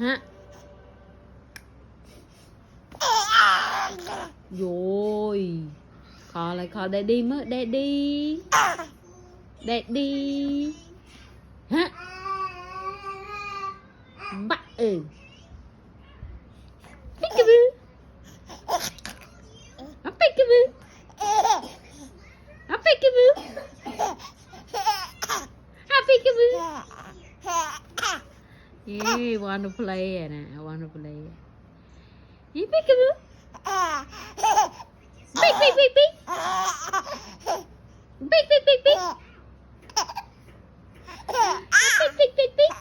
hả rồi khó lại khó daddy mới daddy daddy hả bắt peekaboo peekaboo peekaboo peekaboo yeah want to play nè want to play yeah, peekaboo beep beep beep beep beep beep beep beep beep beep beep beep beep